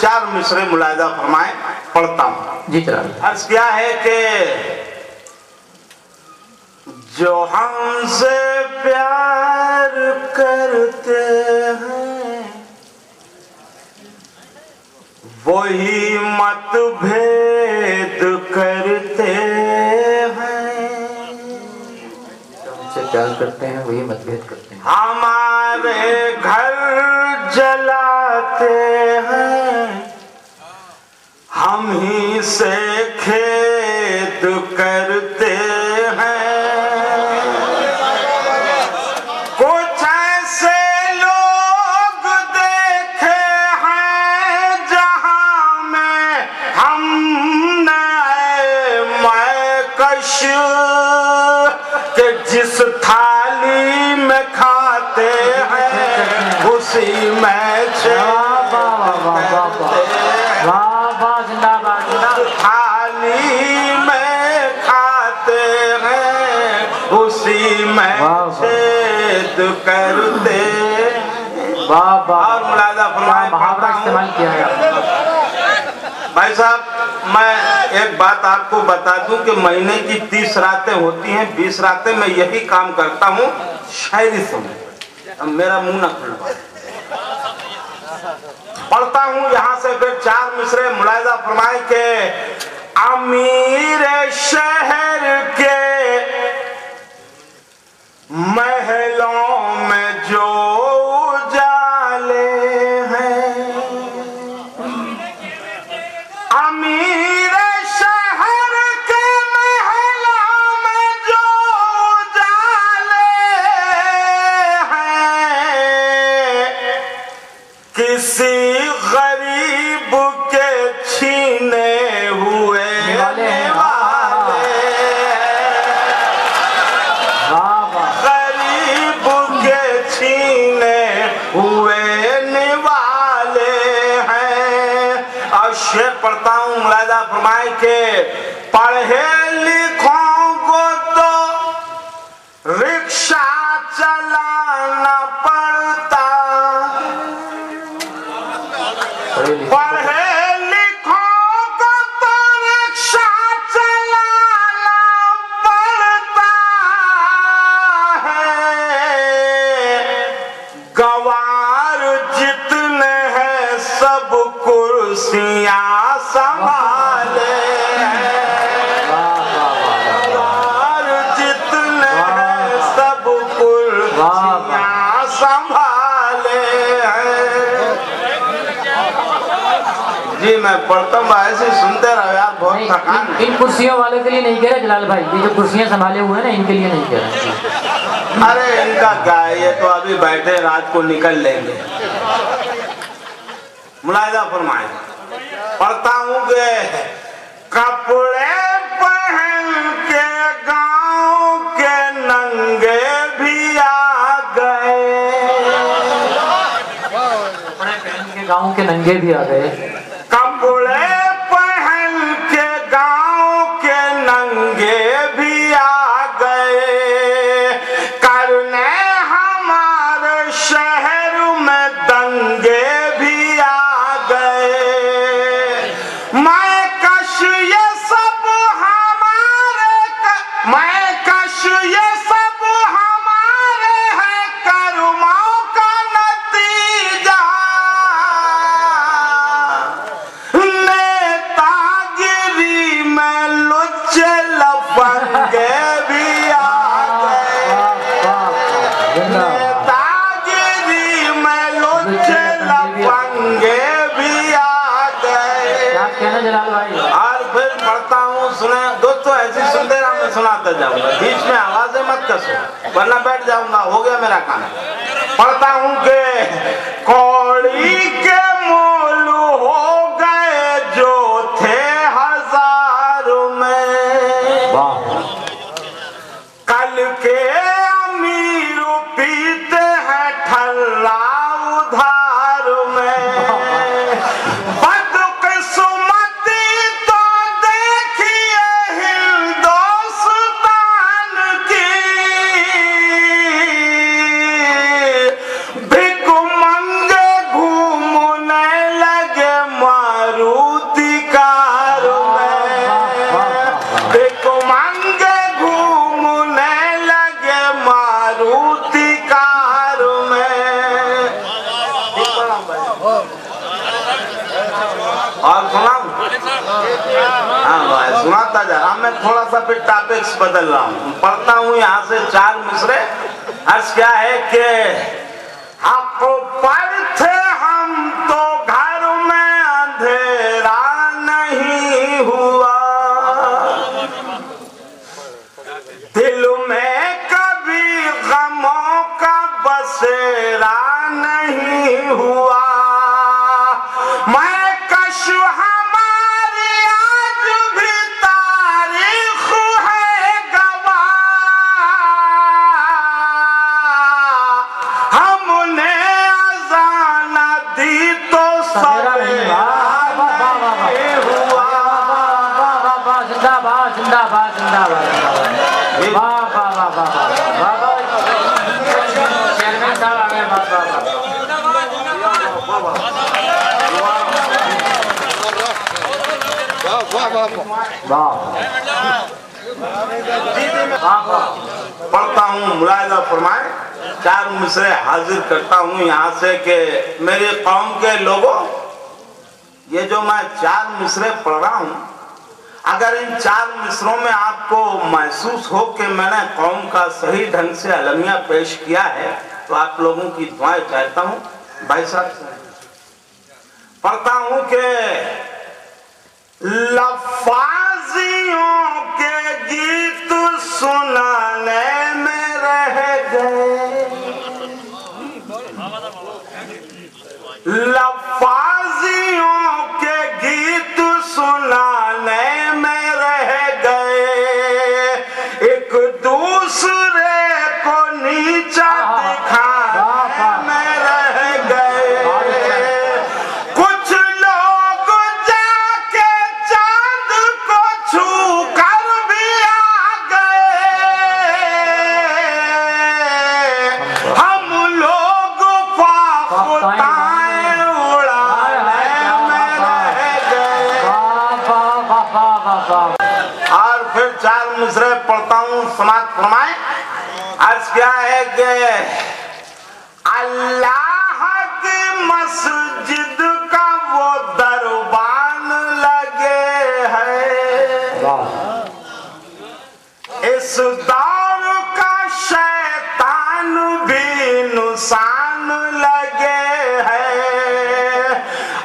चार मिसरे मुलाहिजा फरमाए, पढ़ता हूँ जी जनाब। अर्ज क्या है कि जो हमसे प्यार करते हैं वही मतभेद करते हैं, हमसे प्यार करते हैं वही मतभेद करते हैं। हमारे घर जलाते हैं हम ही से खेद करते हैं। कुछ ऐसे लोग देखे हैं जहां में हमने मैं कश के जिस थाली में खाते हैं उसी में थाली में खाते हैं उसी में छेद करते। और मुलाहिजा फरमाए, मुहावरा इस्तेमाल किया है भाई साहब। मैं एक बात आपको बता दूं कि महीने की 30 रातें होती हैं, 20 रातें मैं यही काम करता हूँ, शायरी सुनो। अब मेरा मुंह न खुलवा, पढ़ता हूँ यहाँ से फिर चार मिसरे मुलाहिजा फरमाए के अमीर शहर के महलों में जो उजाले हैं, अमीर शहर के महलों में जो उजाले हैं, किसी गरीब के छीने हुए गरीब के छीने हुए निवाले हैं। और शेर पढ़ता हूँ मुलाहिजा फरमाए के पढ़े लिखों को तो रिक्शा चलाना पड़ता, पढ़े लिखों को तो रिक्शा चलाना पड़ता है, गवार जितने हैं सब कुर्सियां संभाले हैं, गवार जितने हैं सब कुर्सियां संभाले हैं। जी मैं पढ़ता हूँ, ऐसे सुनते रहो यार, बहुत थकान। इन कुर्सियों वालों के लिए नहीं कह रहे जलाल भाई, ये जो कुर्सियां संभाले हुए हैं ना इनके लिए नहीं कह रहे। अरे इनका क्या है, ये तो अभी बैठे रात को निकल लेंगे। मुलाहिजा फरमाए, पढ़ता हूँ कि कपड़े पहन के गांव के नंगे भी आ गए, कपड़े पहन के गाँव के नंगे भी आ गए, कपड़े पहन के गांव के नंगे भी आ गए, करने हमारे शहर में दंगे भी आ गए। मैं कश ये सब मैं कश ये सब हमारे है कर्मों का नतीजा, नेतागिरी में लुच्चे लफंगे भी आ गए, नेतागिरी में लुच्चे लफंगे भी आ गए। क्या कहना जलाल भाई। और फिर पढ़ता हूँ, सुने दोस्तों, ऐसी सुनते रहा, मैं सुनाता जाऊंगा, बीच में आवाजें मत कसो वरना बैठ जाऊंगा, हो गया मेरा काम। पढ़ता हूँ कि कौड़ी के मोल हो गए जो थे हजारों में, कल के अमीर पीते हैं ठल्ला उधार में, बदकिस्मती तो देखिए हिंदुस्तान की, भिख मंगे घूमने मूर्तिकार में। और सुनाऊं? हाँ भाई सुनाता जा रहा। मैं थोड़ा सा फिर टॉपिक्स बदल रहा हूँ, पढ़ता हूँ यहाँ से 4 मिसरे। अर्ज क्या है कि आप पर थे हम तो घर में अंधेरा नहीं हुआ, दिल में कभी गमों का बसेरा नहीं हुआ। मैं कशु हमारी आज भी तारीख है गवाह, हमने अज़ाना दी तो सवेरा नहीं हुआ। जिंदाबाद जिंदाबाद जिंदाबाद। वाह वाह वाह वाह वाह वाह। चेयरमैन साहब आ गए। वाह वाह पढ़ता हूँ, मुलाहिजा फरमाए। 4 मिसरे हाजिर करता हूँ यहाँ से कि मेरी कौम के लोगों, ये जो मैं 4 मिसरे पढ़ रहा हूँ, अगर इन 4 मिसरों में आपको महसूस हो कि मैंने कौम का सही ढंग से अलमिया पेश किया है तो आप लोगों की दुआएं चाहता हूँ। भाई साहब पढ़ता हूँ कि लफाजियों के गीत सुनाने में रह गए, लफाजियों के गीत सुनाने में रह गए, एक दूसरे को नीचा दिखाने में रह गए। कुछ लोग जाके चांद को छू कर भी आ गए, हम लोग फाख्ताएं उड़ाने में रह गए। और फिर 4 मिसरे पढ़ता हूँ, समाप्त फरमाए। अर्ज क्या है कि अल्लाह की मस्जिद का वो दरबान लगे हैं, इस दौर का शैतान भी नुसान लगे हैं।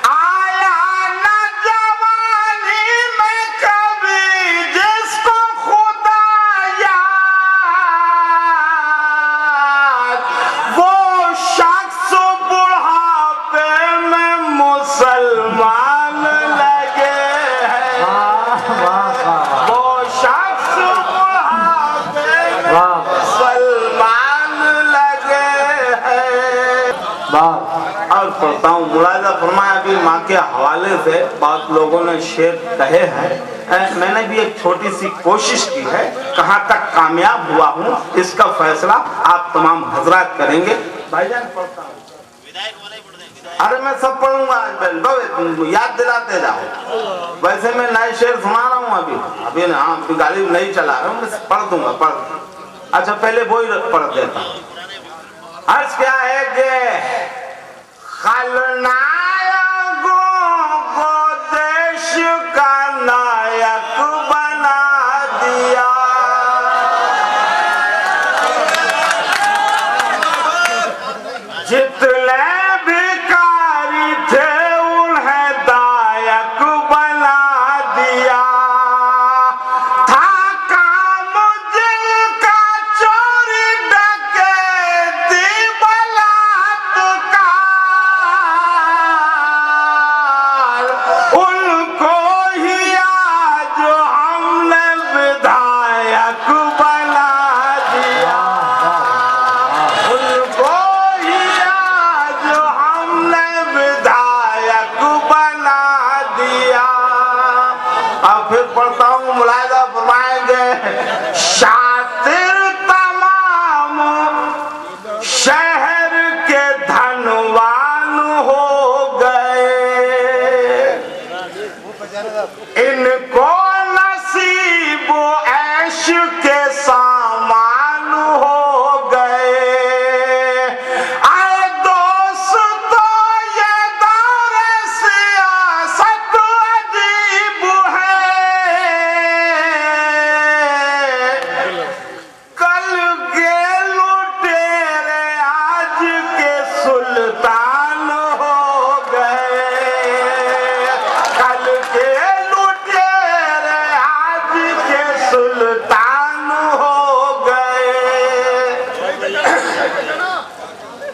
आया न जवानी में कभी जिसको खुदा याद, वो शख्स बुढ़ापे में मुसलमान लगे हैं, वो शख्स बुढ़ापे में मुसलमान लगे हैं। और पढ़ता हूँ, मुलाहिजा फरमाया। अभी माँ के हवाले से बहुत लोगों ने शेर कहे हैं, मैंने भी एक छोटी सी कोशिश की है, कहाँ तक कामयाब हुआ हूँ इसका फैसला आप तमाम हजरात करेंगे। भाईजान पढ़ता हूँ। अरे मैं सब पढ़ूंगा आज, याद दिलाते जाओ। वैसे मैं नए शेर सुना रहा हूँ अभी ना, गाली नहीं चला रहा हूँ, मैं पढ़ दूंगा। अच्छा पहले वो ही पढ़ देता हूँ। अर्ज क्या है कि खलनायकों को देश का नायक बना दिया, जितने भिखारी थे उन्हें दायक बना दिया, था काम जिनका चोरी डकैती बलात्कार, उनको ही आज हमने विधायक बना दिया, उनको ही आज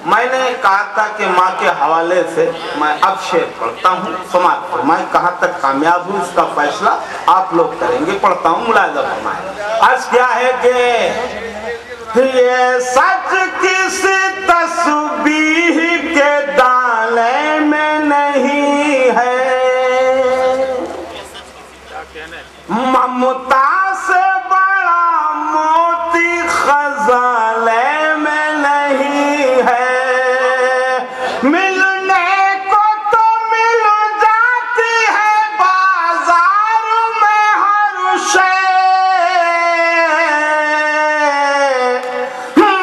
मैंने कहा था कि माँ के हवाले से मैं अब शेर पढ़ता हूँ, समाप्त। मैं कहाँ तक कामयाब हूँ इसका फैसला आप लोग करेंगे। पढ़ता हूँ, मुलाहिजा फरमाएं। अर्ज क्या है कि ये सच किस तस्बीह के दाने में नहीं है, ममता से बड़ा मोती खजाने में नहीं है, मिलने को तो मिल जाती है बाजार में हर शय,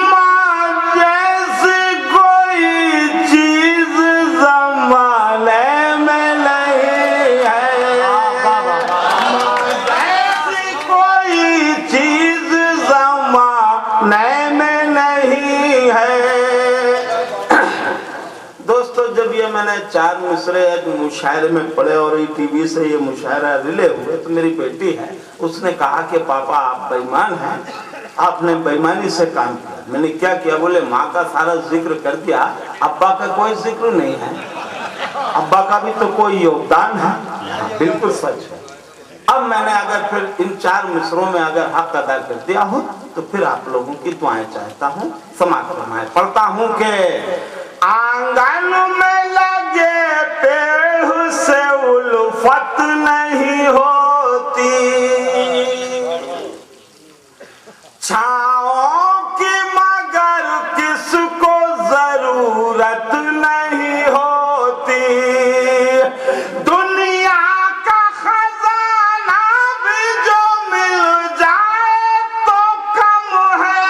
माँ जैसी कोई चीज जमाने में नहीं है, ऐसी कोई चीज जमाने में नहीं है। दोस्तों, जब ये मैंने 4 मिसरे एक मुशायरे में पढ़े और ये टीवी से ये मुशायरा रिले हुए तो मेरी बेटी है, उसने कहा कि पापा आप बेईमान हैं, आपने बेईमानी से काम किया। मैंने क्या किया? बोले माँ का सारा जिक्र कर दिया, अब्बा का कोई जिक्र नहीं है, अब्बा का भी तो कोई योगदान है। बिल्कुल सच है। अब मैंने अगर फिर इन 4 मिसरों में अगर हक अदा कर दिया हो तो फिर आप लोगों की दुआएं चाहता हूँ, समाप्त फरमाएं। पढ़ता हूँ कि आंगन में लगे पेड़ से उल्फत नहीं होती, छाओं की मगर किसको जरूरत नहीं होती, दुनिया का खजाना भी जो मिल जाए तो कम है,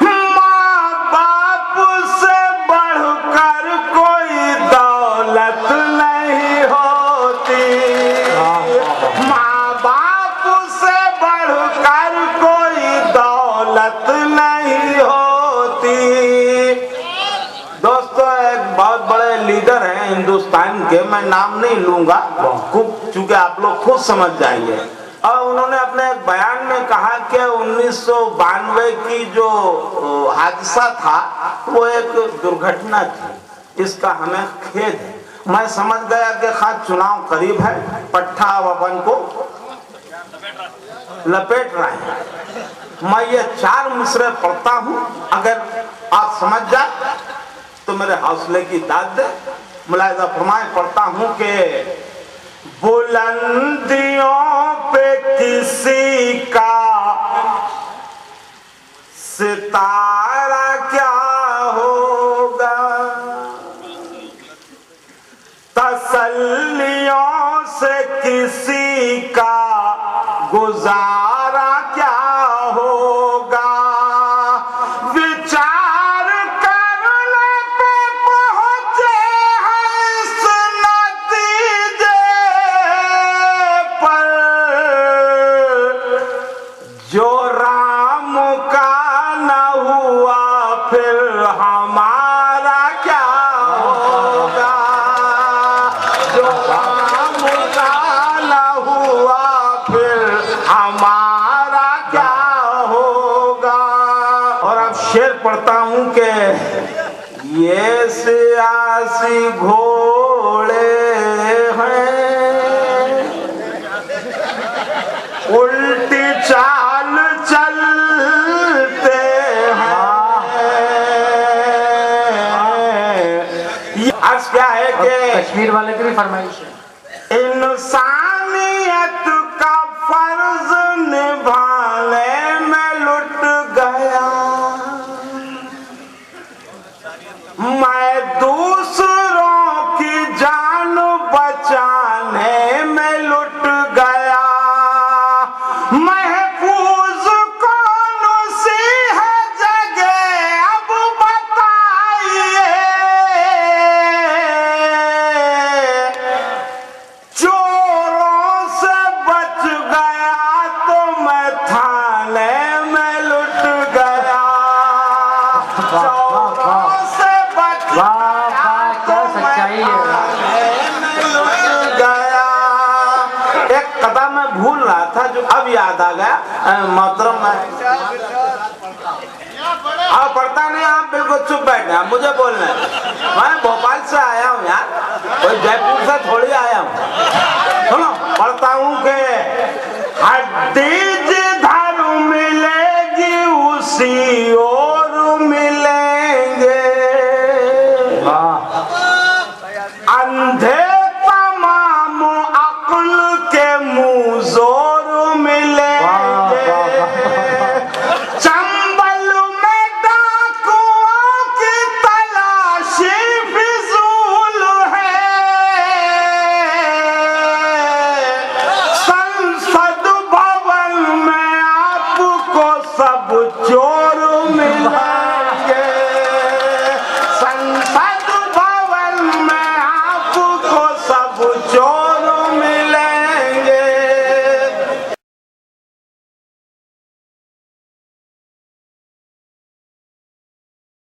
माँ बाप से बढ़कर कोई दौलत नहीं होती, माँ बाप से बढ़कर कोई दौलत नहीं होती। दोस्तों, एक बहुत बड़े लीडर हैं हिंदुस्तान के, मैं नाम नहीं लूंगा चूंकि आप लोग खुद समझ जाएंगे, और उन्होंने अपने एक बयान में कहा कि 1992 की जो हादसा था वो एक दुर्घटना थी, इसका हमें खेद है। मैं समझ गया कि खास चुनाव करीब है, पट्टा अपन को लपेट रहे हैं। मैं ये 4 मिसरे पढ़ता हूँ, अगर आप समझ जाए तो मेरे हौसले की दाद दे। मुलाहिजा फरमाएं। पढ़ता हूँ कि बुलंदियों पे किसी का सितारा क्या होगा, तसल्लियों से किसी का गुजारा क्या होगा, विचार करने पे पहुंचे हैं इस नतीजे पर, जो राम का न हुआ फिर हमारा क्या होगा, जो राम का न हुआ फिर हमारा क्या होगा। और अब शेर पढ़ता हूँ कि ये सियासी घोड़े हैं, उल्टी चाल चलते हैं। ये अर्ज क्या है कि कश्मीर वाले की भी फरमाइश है, इंसानियत का फर्ज निभाने में लुट गया, मैं दूसरों की जान बचाने में लुट गया, महफूज कौन सी है जगह अब बताइए, चोरों से बच गया तो मैं थाने में लुट गया, चोरों से बच गया तो मैं थाने में लुट गया। एक कदम मैं भूल रहा था जो अब याद आ गया। मोहतरम आप पढ़ता नहीं, आप बिल्कुल चुप बैठे, आप मुझे बोलना है। मैं भोपाल से आया हूँ यार, कोई जयपुर से थोड़ी आया हूँ। सुनो, पढ़ता हूँ कि हड्डी जिधर मिलेगी उसी